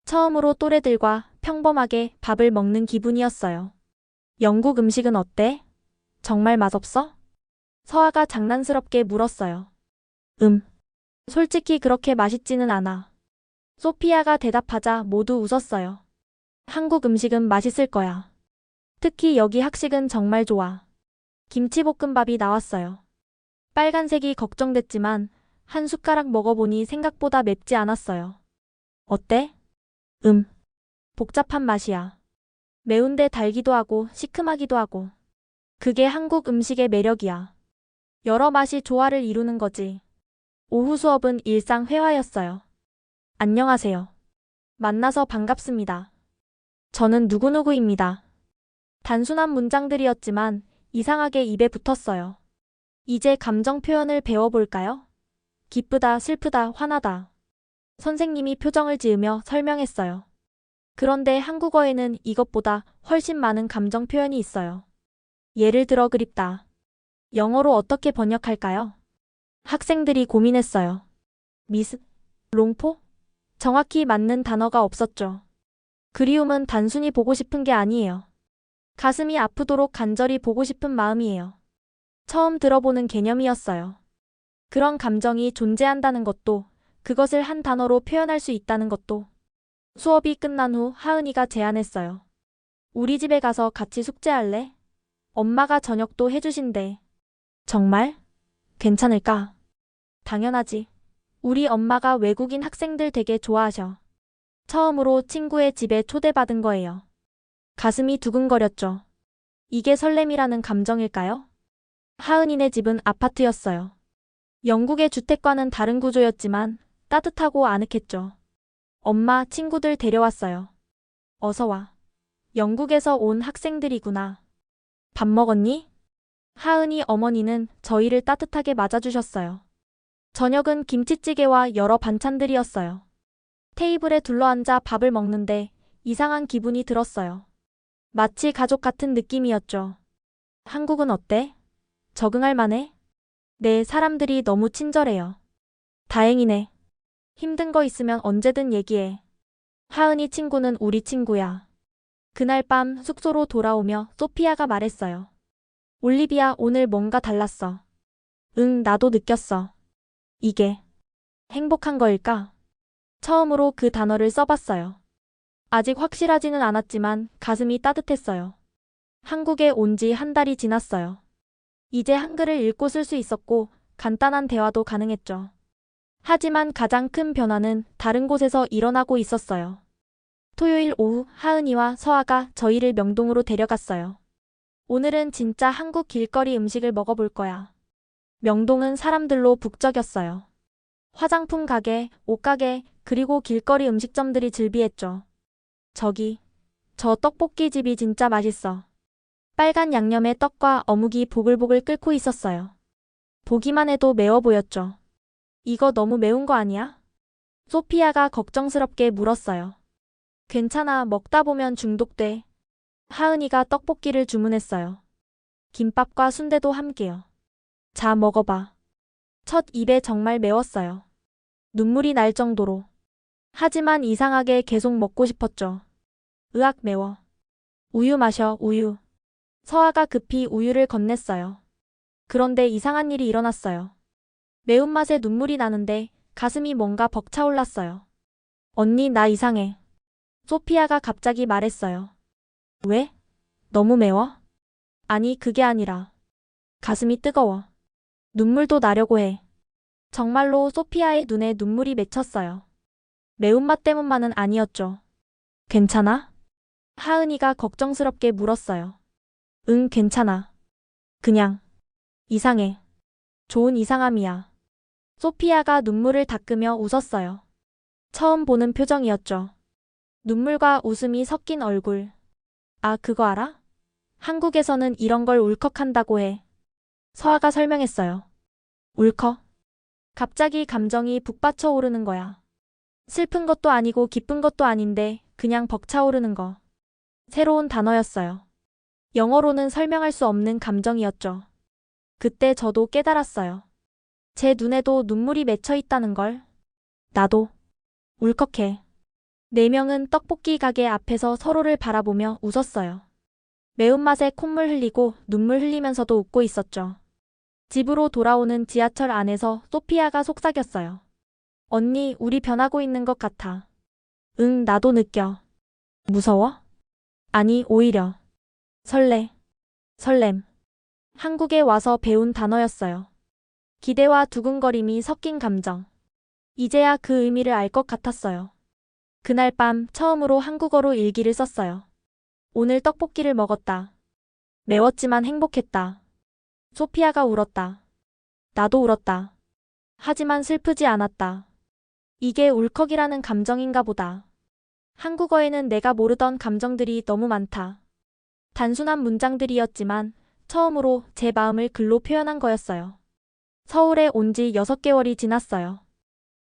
처음으로 또래들과 평범하게 밥을 먹는 기분이었어요. 영국 음식은 어때? 정말 맛없어? 서아가 장난스럽게 물었어요. 솔직히 그렇게 맛있지는 않아. 소피아가 대답하자 모두 웃었어요. 한국 음식은 맛있을 거야. 특히 여기 학식은 정말 좋아. 김치볶음밥이 나왔어요. 빨간색이 걱정됐지만 한 숟가락 먹어보니 생각보다 맵지 않았어요. 어때? 복잡한 맛이야. 매운데 달기도 하고 시큼하기도 하고. 그게 한국 음식의 매력이야. 여러 맛이 조화를 이루는 거지. 오후 수업은 일상 회화였어요. 안녕하세요. 만나서 반갑습니다. 저는 누구누구입니다. 단순한 문장들이었지만 이상하게 입에 붙었어요. 이제 감정 표현을 배워볼까요? 기쁘다, 슬프다, 화나다. 선생님이 표정을 지으며 설명했어요. 그런데 한국어에는 이것보다 훨씬 많은 감정 표현이 있어요. 예를 들어 그립다. 영어로 어떻게 번역할까요? 학생들이 고민했어요. 미스, 롱포? 정확히 맞는 단어가 없었죠. 그리움은 단순히 보고 싶은 게 아니에요. 가슴이 아프도록 간절히 보고 싶은 마음이에요. 처음 들어보는 개념이었어요. 그런 감정이 존재한다는 것도, 그것을 한 단어로 표현할 수 있다는 것도. 수업이 끝난 후 하은이가 제안했어요. 우리 집에 가서 같이 숙제할래? 엄마가 저녁도 해주신대. 정말? 괜찮을까? 당연하지. 우리 엄마가 외국인 학생들 되게 좋아하셔. 처음으로 친구의 집에 초대받은 거예요. 가슴이 두근거렸죠. 이게 설렘이라는 감정일까요? 하은이네 집은 아파트였어요. 영국의 주택과는 다른 구조였지만 따뜻하고 아늑했죠. 엄마, 친구들 데려왔어요. 어서 와. 영국에서 온 학생들이구나. 밥 먹었니? 하은이 어머니는 저희를 따뜻하게 맞아주셨어요. 저녁은 김치찌개와 여러 반찬들이었어요. 테이블에 둘러앉아 밥을 먹는데 이상한 기분이 들었어요. 마치 가족 같은 느낌이었죠. 한국은 어때? 적응할 만해? 네, 사람들이 너무 친절해요. 다행이네. 힘든 거 있으면 언제든 얘기해. 하은이 친구는 우리 친구야. 그날 밤 숙소로 돌아오며 소피아가 말했어요. 올리비아, 오늘 뭔가 달랐어. 응, 나도 느꼈어. 이게 행복한 거일까? 처음으로 그 단어를 써봤어요. 아직 확실하지는 않았지만 가슴이 따뜻했어요. 한국에 온 지 한 달이 지났어요. 이제 한글을 읽고 쓸 수 있었고 간단한 대화도 가능했죠. 하지만 가장 큰 변화는 다른 곳에서 일어나고 있었어요. 토요일 오후 하은이와 서아가 저희를 명동으로 데려갔어요. 오늘은 진짜 한국 길거리 음식을 먹어볼 거야. 명동은 사람들로 북적였어요. 화장품 가게, 옷가게, 그리고 길거리 음식점들이 즐비했죠. 저 떡볶이 집이 진짜 맛있어. 빨간 양념에 떡과 어묵이 보글보글 끓고 있었어요. 보기만 해도 매워 보였죠. 이거 너무 매운 거 아니야? 소피아가 걱정스럽게 물었어요. 괜찮아, 먹다 보면 중독돼. 하은이가 떡볶이를 주문했어요. 김밥과 순대도 함께요. 자, 먹어봐. 첫 입에 정말 매웠어요. 눈물이 날 정도로. 하지만 이상하게 계속 먹고 싶었죠. 으악, 매워. 우유 마셔, 우유. 서아가 급히 우유를 건넸어요. 그런데 이상한 일이 일어났어요. 매운맛에 눈물이 나는데 가슴이 뭔가 벅차올랐어요. 언니, 나 이상해. 소피아가 갑자기 말했어요. 왜? 너무 매워? 아니, 그게 아니라. 가슴이 뜨거워. 눈물도 나려고 해. 정말로 소피아의 눈에 눈물이 맺혔어요. 매운맛 때문만은 아니었죠. 괜찮아? 하은이가 걱정스럽게 물었어요. 응, 괜찮아. 그냥 이상해. 좋은 이상함이야. 소피아가 눈물을 닦으며 웃었어요. 처음 보는 표정이었죠. 눈물과 웃음이 섞인 얼굴. 아, 그거 알아? 한국에서는 이런 걸 울컥한다고 해. 서아가 설명했어요. 울컥? 갑자기 감정이 북받쳐 오르는 거야. 슬픈 것도 아니고 기쁜 것도 아닌데 그냥 벅차오르는 거. 새로운 단어였어요. 영어로는 설명할 수 없는 감정이었죠. 그때 저도 깨달았어요. 제 눈에도 눈물이 맺혀 있다는 걸. 나도 울컥해. 네 명은 떡볶이 가게 앞에서 서로를 바라보며 웃었어요. 매운맛에 콧물 흘리고 눈물 흘리면서도 웃고 있었죠. 집으로 돌아오는 지하철 안에서 소피아가 속삭였어요. 언니, 우리 변하고 있는 것 같아. 응, 나도 느껴. 무서워? 아니, 오히려. 설레. 설렘. 한국에 와서 배운 단어였어요. 기대와 두근거림이 섞인 감정. 이제야 그 의미를 알 것 같았어요. 그날 밤 처음으로 한국어로 일기를 썼어요. 오늘 떡볶이를 먹었다. 매웠지만 행복했다. 소피아가 울었다. 나도 울었다. 하지만 슬프지 않았다. 이게 울컥이라는 감정인가 보다. 한국어에는 내가 모르던 감정들이 너무 많다. 단순한 문장들이었지만 처음으로 제 마음을 글로 표현한 거였어요. 서울에 온 지 6개월이 지났어요.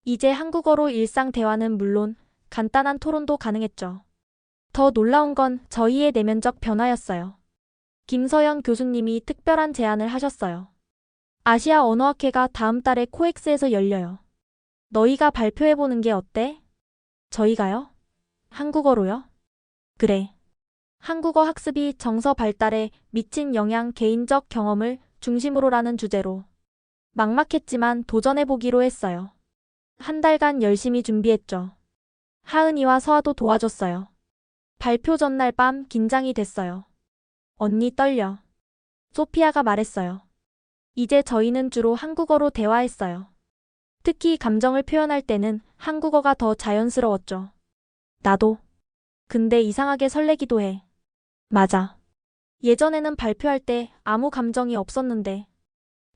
이제 한국어로 일상 대화는 물론 간단한 토론도 가능했죠. 더 놀라운 건 저희의 내면적 변화였어요. 김서영 교수님이 특별한 제안을 하셨어요. 아시아 언어학회가 다음 달에 코엑스에서 열려요. 너희가 발표해보는 게 어때? 저희가요? 한국어로요? 그래. 한국어 학습이 정서 발달에 미친 영향 개인적 경험을 중심으로라는 주제로. 막막했지만 도전해보기로 했어요. 한 달간 열심히 준비했죠. 하은이와 서아도 도와줬어요. 발표 전날 밤 긴장이 됐어요. 언니 떨려. 소피아가 말했어요. 이제 저희는 주로 한국어로 대화했어요. 특히 감정을 표현할 때는 한국어가 더 자연스러웠죠. 나도. 근데 이상하게 설레기도 해. 맞아. 예전에는 발표할 때 아무 감정이 없었는데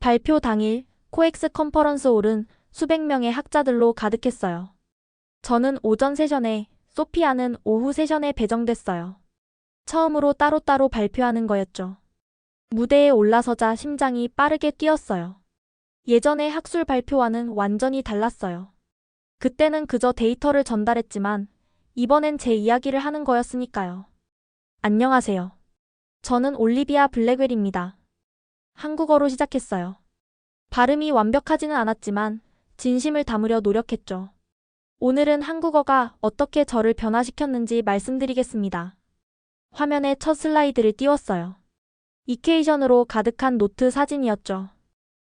발표 당일 코엑스 컨퍼런스 홀은 수백 명의 학자들로 가득했어요. 저는 오전 세션에, 소피아는 오후 세션에 배정됐어요. 처음으로 따로따로 발표하는 거였죠. 무대에 올라서자 심장이 빠르게 뛰었어요. 예전의 학술 발표와는 완전히 달랐어요. 그때는 그저 데이터를 전달했지만 이번엔 제 이야기를 하는 거였으니까요. 안녕하세요. 저는 올리비아 블랙웰입니다. 한국어로 시작했어요. 발음이 완벽하지는 않았지만 진심을 담으려 노력했죠. 오늘은 한국어가 어떻게 저를 변화시켰는지 말씀드리겠습니다. 화면에 첫 슬라이드를 띄웠어요. 이케이션으로 가득한 노트 사진이었죠.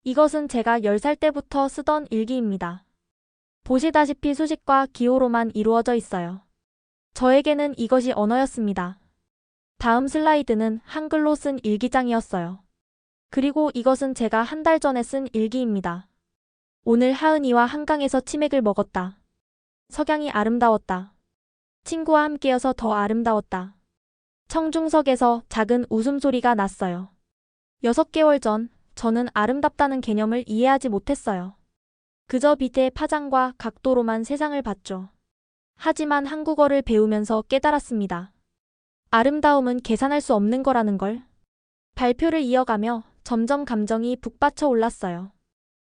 이것은 제가 10살 때부터 쓰던 일기입니다. 보시다시피 수식과 기호로만 이루어져 있어요. 저에게는 이것이 언어였습니다. 다음 슬라이드는 한글로 쓴 일기장이었어요. 그리고 이것은 제가 한 달 전에 쓴 일기입니다. 오늘 하은이와 한강에서 치맥을 먹었다. 석양이 아름다웠다. 친구와 함께여서 더 아름다웠다. 청중석에서 작은 웃음소리가 났어요. 6개월 전 저는 아름답다는 개념을 이해하지 못했어요. 그저 빛의 파장과 각도로만 세상을 봤죠. 하지만 한국어를 배우면서 깨달았습니다. 아름다움은 계산할 수 없는 거라는 걸. 발표를 이어가며 점점 감정이 북받쳐 올랐어요.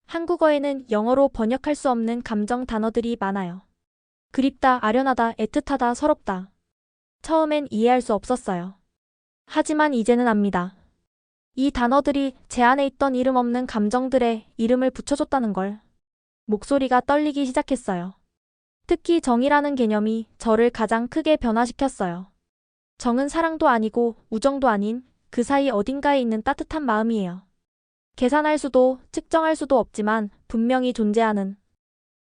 한국어에는 영어로 번역할 수 없는 감정 단어들이 많아요. 그립다, 아련하다, 애틋하다, 서럽다. 처음엔 이해할 수 없었어요. 하지만 이제는 압니다. 이 단어들이 제 안에 있던 이름 없는 감정들의 이름을 붙여줬다는 걸. 목소리가 떨리기 시작했어요. 특히 정이라는 개념이 저를 가장 크게 변화시켰어요. 정은 사랑도 아니고 우정도 아닌 그 사이 어딘가에 있는 따뜻한 마음이에요. 계산할 수도 측정할 수도 없지만 분명히 존재하는.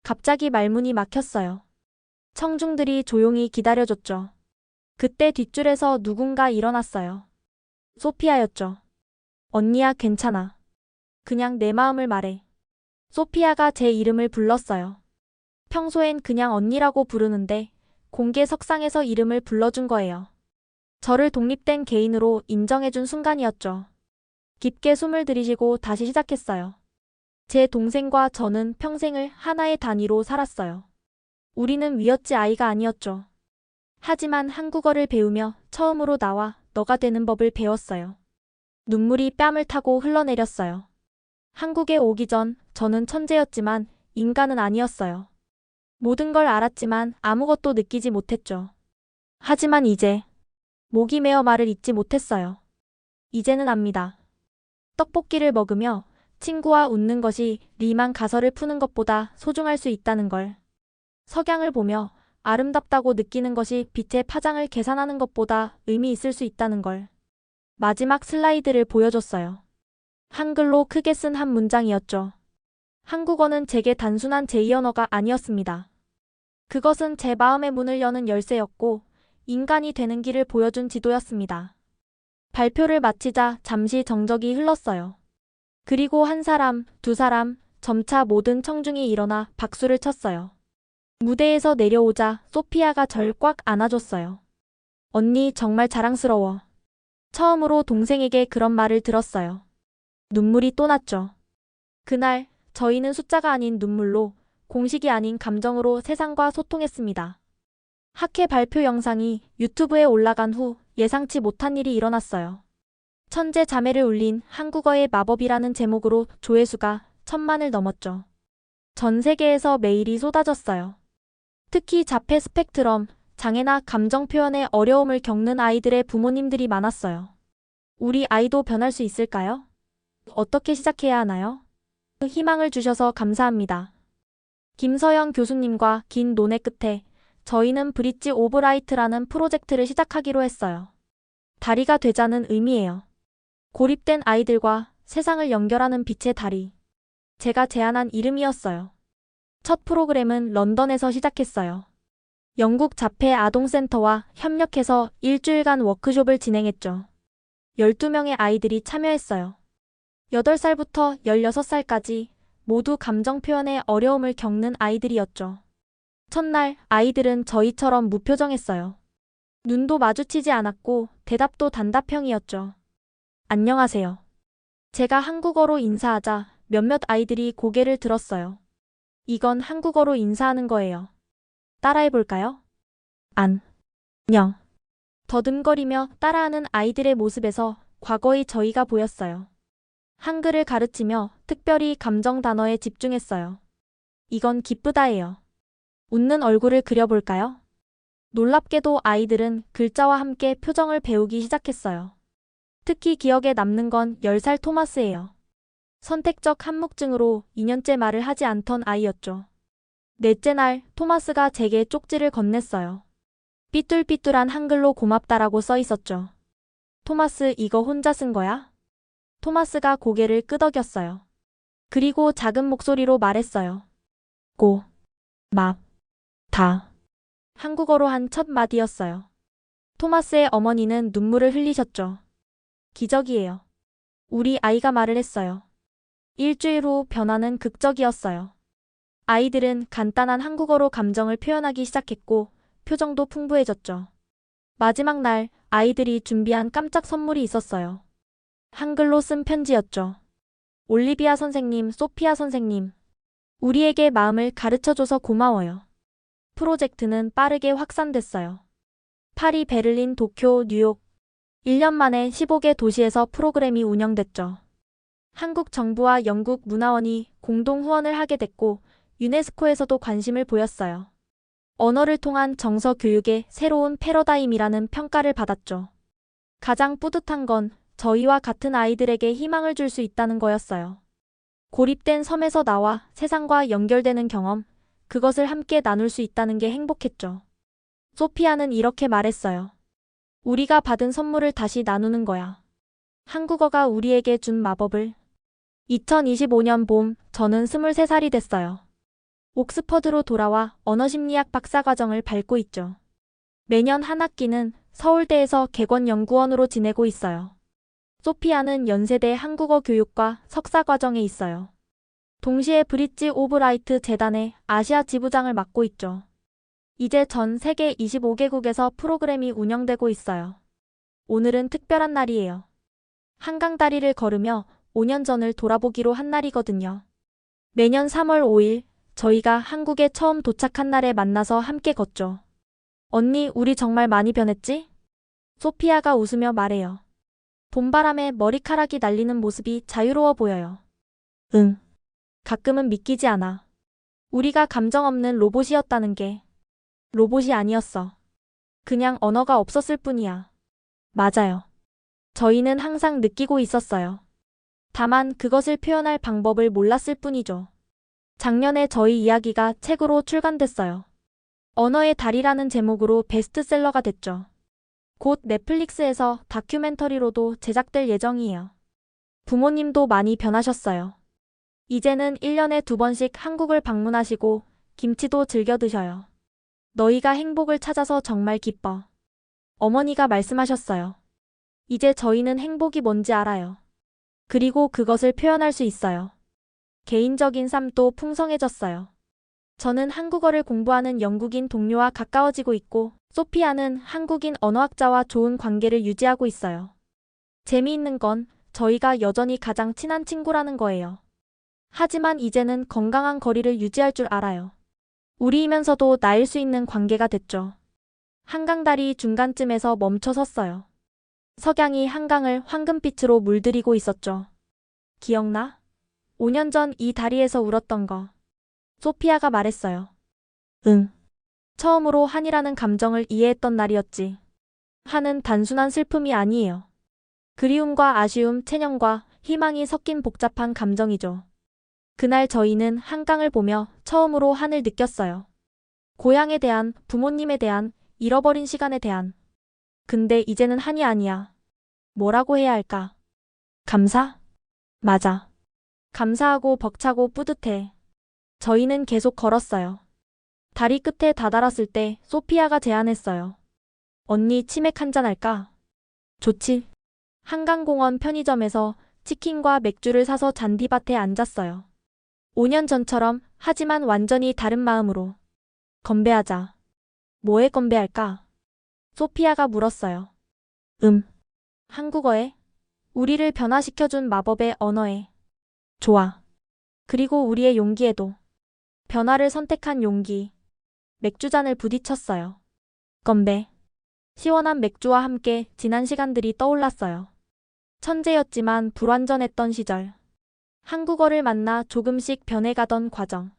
갑자기 말문이 막혔어요. 청중들이 조용히 기다려줬죠. 그때 뒷줄에서 누군가 일어났어요. 소피아였죠. 언니야, 괜찮아. 그냥 내 마음을 말해. 소피아가 제 이름을 불렀어요. 평소엔 그냥 언니라고 부르는데 공개석상에서 이름을 불러준 거예요. 저를 독립된 개인으로 인정해준 순간이었죠. 깊게 숨을 들이쉬고 다시 시작했어요. 제 동생과 저는 평생을 하나의 단위로 살았어요. 우리는 위어치 아이가 아니었죠. 하지만 한국어를 배우며 처음으로 나와 너가 되는 법을 배웠어요. 눈물이 뺨을 타고 흘러내렸어요. 한국에 오기 전 저는 천재였지만 인간은 아니었어요. 모든 걸 알았지만 아무것도 느끼지 못했죠. 하지만 이제 목이 메어 말을 잇지 못했어요. 이제는 압니다. 떡볶이를 먹으며 친구와 웃는 것이 리만 가설을 푸는 것보다 소중할 수 있다는 걸. 석양을 보며 아름답다고 느끼는 것이 빛의 파장을 계산하는 것보다 의미 있을 수 있다는 걸. 마지막 슬라이드를 보여줬어요. 한글로 크게 쓴 한 문장이었죠. 한국어는 제게 단순한 제2언어가 아니었습니다. 그것은 제 마음의 문을 여는 열쇠였고 인간이 되는 길을 보여준 지도였습니다. 발표를 마치자 잠시 정적이 흘렀어요. 그리고 한 사람, 두 사람, 점차 모든 청중이 일어나 박수를 쳤어요. 무대에서 내려오자 소피아가 절 꽉 안아줬어요. 언니 정말 자랑스러워. 처음으로 동생에게 그런 말을 들었어요. 눈물이 또 났죠. 그날 저희는 숫자가 아닌 눈물로, 공식이 아닌 감정으로 세상과 소통했습니다. 학회 발표 영상이 유튜브에 올라간 후 예상치 못한 일이 일어났어요. 천재 자매를 울린 한국어의 마법이라는 제목으로 조회수가 1000만을 넘었죠. 전 세계에서 메일이 쏟아졌어요. 특히 자폐 스펙트럼, 장애나 감정 표현에 어려움을 겪는 아이들의 부모님들이 많았어요. 우리 아이도 변할 수 있을까요? 어떻게 시작해야 하나요? 희망을 주셔서 감사합니다. 김서영 교수님과 긴 논의 끝에 저희는 브릿지 오브 라이트라는 프로젝트를 시작하기로 했어요. 다리가 되자는 의미예요. 고립된 아이들과 세상을 연결하는 빛의 다리. 제가 제안한 이름이었어요. 첫 프로그램은 런던에서 시작했어요. 영국 자폐 아동센터와 협력해서 일주일간 워크숍을 진행했죠. 12명의 아이들이 참여했어요. 8살부터 16살까지 모두 감정 표현에 어려움을 겪는 아이들이었죠. 첫날 아이들은 저희처럼 무표정했어요. 눈도 마주치지 않았고 대답도 단답형이었죠. 안녕하세요. 제가 한국어로 인사하자 몇몇 아이들이 고개를 들었어요. 이건 한국어로 인사하는 거예요. 따라해볼까요? 안, 녕. 더듬거리며 따라하는 아이들의 모습에서 과거의 저희가 보였어요. 한글을 가르치며 특별히 감정 단어에 집중했어요. 이건 기쁘다예요. 웃는 얼굴을 그려볼까요? 놀랍게도 아이들은 글자와 함께 표정을 배우기 시작했어요. 특히 기억에 남는 건 10살 토마스예요. 선택적 한묵증으로 2년째 말을 하지 않던 아이였죠. 넷째 날 토마스가 제게 쪽지를 건넸어요. 삐뚤삐뚤한 한글로 고맙다라고 써 있었죠. 토마스 이거 혼자 쓴 거야? 토마스가 고개를 끄덕였어요. 그리고 작은 목소리로 말했어요. 고, 맙, 다. 한국어로 한 첫 마디였어요. 토마스의 어머니는 눈물을 흘리셨죠. 기적이에요. 우리 아이가 말을 했어요. 일주일 후 변화는 극적이었어요. 아이들은 간단한 한국어로 감정을 표현하기 시작했고 표정도 풍부해졌죠. 마지막 날 아이들이 준비한 깜짝 선물이 있었어요. 한글로 쓴 편지였죠. 올리비아 선생님, 소피아 선생님. 우리에게 마음을 가르쳐줘서 고마워요. 프로젝트는 빠르게 확산됐어요. 파리, 베를린, 도쿄, 뉴욕. 1년 만에 15개 도시에서 프로그램이 운영됐죠. 한국 정부와 영국 문화원이 공동 후원을 하게 됐고 유네스코에서도 관심을 보였어요. 언어를 통한 정서 교육의 새로운 패러다임이라는 평가를 받았죠. 가장 뿌듯한 건 저희와 같은 아이들에게 희망을 줄 수 있다는 거였어요. 고립된 섬에서 나와 세상과 연결되는 경험, 그것을 함께 나눌 수 있다는 게 행복했죠. 소피아는 이렇게 말했어요. 우리가 받은 선물을 다시 나누는 거야. 한국어가 우리에게 준 마법을. 2025년 봄, 저는 23살이 됐어요. 옥스퍼드로 돌아와 언어심리학 박사과정을 밟고 있죠. 매년 한 학기는 서울대에서 객원연구원으로 지내고 있어요. 소피아는 연세대 한국어 교육과 석사과정에 있어요. 동시에 브릿지 오브 라이트 재단의 아시아 지부장을 맡고 있죠. 이제 전 세계 25개국에서 프로그램이 운영되고 있어요. 오늘은 특별한 날이에요. 한강다리를 걸으며 5년 전을 돌아보기로 한 날이거든요. 매년 3월 5일 저희가 한국에 처음 도착한 날에 만나서 함께 걷죠. 언니, 우리 정말 많이 변했지? 소피아가 웃으며 말해요. 봄바람에 머리카락이 날리는 모습이 자유로워 보여요. 응. 가끔은 믿기지 않아. 우리가 감정 없는 로봇이었다는 게. 로봇이 아니었어. 그냥 언어가 없었을 뿐이야. 맞아요. 저희는 항상 느끼고 있었어요. 다만 그것을 표현할 방법을 몰랐을 뿐이죠. 작년에 저희 이야기가 책으로 출간됐어요. 언어의 달이라는 제목으로 베스트셀러가 됐죠. 곧 넷플릭스에서 다큐멘터리로도 제작될 예정이에요. 부모님도 많이 변하셨어요. 이제는 1년에 2번씩 한국을 방문하시고 김치도 즐겨 드셔요. 너희가 행복을 찾아서 정말 기뻐. 어머니가 말씀하셨어요. 이제 저희는 행복이 뭔지 알아요. 그리고 그것을 표현할 수 있어요. 개인적인 삶도 풍성해졌어요. 저는 한국어를 공부하는 영국인 동료와 가까워지고 있고, 소피아는 한국인 언어학자와 좋은 관계를 유지하고 있어요. 재미있는 건 저희가 여전히 가장 친한 친구라는 거예요. 하지만 이제는 건강한 거리를 유지할 줄 알아요. 우리이면서도 나일 수 있는 관계가 됐죠. 한강다리 중간쯤에서 멈춰 섰어요. 석양이 한강을 황금빛으로 물들이고 있었죠. 기억나? 5년 전 이 다리에서 울었던 거. 소피아가 말했어요. 응. 처음으로 한이라는 감정을 이해했던 날이었지. 한은 단순한 슬픔이 아니에요. 그리움과 아쉬움, 체념과 희망이 섞인 복잡한 감정이죠. 그날 저희는 한강을 보며 처음으로 한을 느꼈어요. 고향에 대한, 부모님에 대한, 잃어버린 시간에 대한. 근데 이제는 한이 아니야. 뭐라고 해야 할까? 감사? 맞아. 감사하고 벅차고 뿌듯해. 저희는 계속 걸었어요. 다리 끝에 다다랐을 때 소피아가 제안했어요. 언니 치맥 한잔 할까? 좋지. 한강공원 편의점에서 치킨과 맥주를 사서 잔디밭에 앉았어요. 5년 전처럼 하지만 완전히 다른 마음으로. 건배하자. 뭐에 건배할까? 소피아가 물었어요. 한국어에? 우리를 변화시켜준 마법의 언어에. 좋아. 그리고 우리의 용기에도. 변화를 선택한 용기. 맥주잔을 부딪혔어요. 건배. 시원한 맥주와 함께 지난 시간들이 떠올랐어요. 천재였지만 불완전했던 시절. 한국어를 만나 조금씩 변해가던 과정.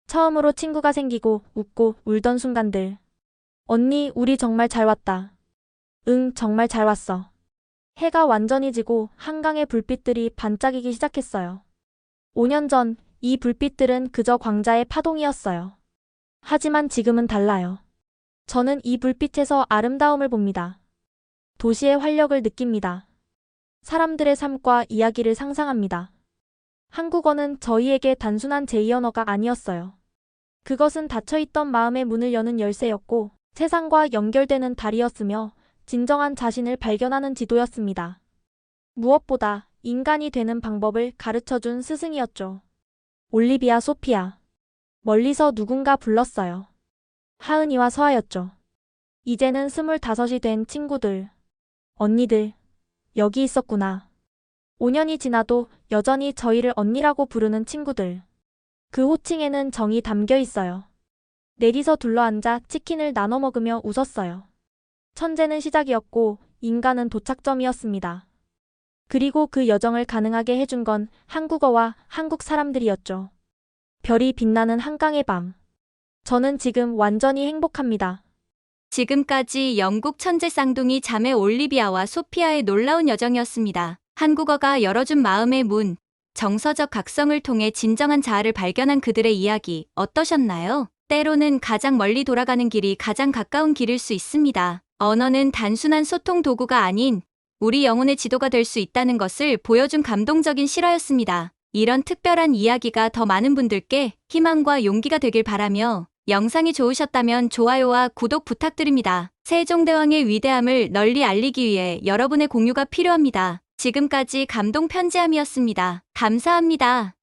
처음으로 친구가 생기고 웃고 울던 순간들. 언니, 우리 정말 잘 왔다. 응, 정말 잘 왔어. 해가 완전히 지고 한강의 불빛들이 반짝이기 시작했어요. 5년 전 이 불빛들은 그저 광자의 파동이었어요. 하지만 지금은 달라요. 저는 이 불빛에서 아름다움을 봅니다. 도시의 활력을 느낍니다. 사람들의 삶과 이야기를 상상합니다. 한국어는 저희에게 단순한 제2언어가 아니었어요. 그것은 닫혀있던 마음의 문을 여는 열쇠였고 세상과 연결되는 다리였으며 진정한 자신을 발견하는 지도였습니다. 무엇보다 인간이 되는 방법을 가르쳐준 스승이었죠. 올리비아 소피아. 멀리서 누군가 불렀어요. 하은이와 서아였죠. 이제는 25이 된 친구들. 언니들. 여기 있었구나. 5년이 지나도 여전히 저희를 언니라고 부르는 친구들. 그 호칭에는 정이 담겨 있어요. 넷이서 둘러앉아 치킨을 나눠 먹으며 웃었어요. 천재는 시작이었고 인간은 도착점이었습니다. 그리고 그 여정을 가능하게 해준 건 한국어와 한국 사람들이었죠. 별이 빛나는 한강의 밤. 저는 지금 완전히 행복합니다. 지금까지 영국 천재 쌍둥이 자매 올리비아와 소피아의 놀라운 여정이었습니다. 한국어가 열어준 마음의 문, 정서적 각성을 통해 진정한 자아를 발견한 그들의 이야기 어떠셨나요? 때로는 가장 멀리 돌아가는 길이 가장 가까운 길일 수 있습니다. 언어는 단순한 소통 도구가 아닌 우리 영혼의 지도가 될 수 있다는 것을 보여준 감동적인 실화였습니다. 이런 특별한 이야기가 더 많은 분들께 희망과 용기가 되길 바라며 영상이 좋으셨다면 좋아요와 구독 부탁드립니다. 세종대왕의 위대함을 널리 알리기 위해 여러분의 공유가 필요합니다. 지금까지 감동 편지함이었습니다. 감사합니다.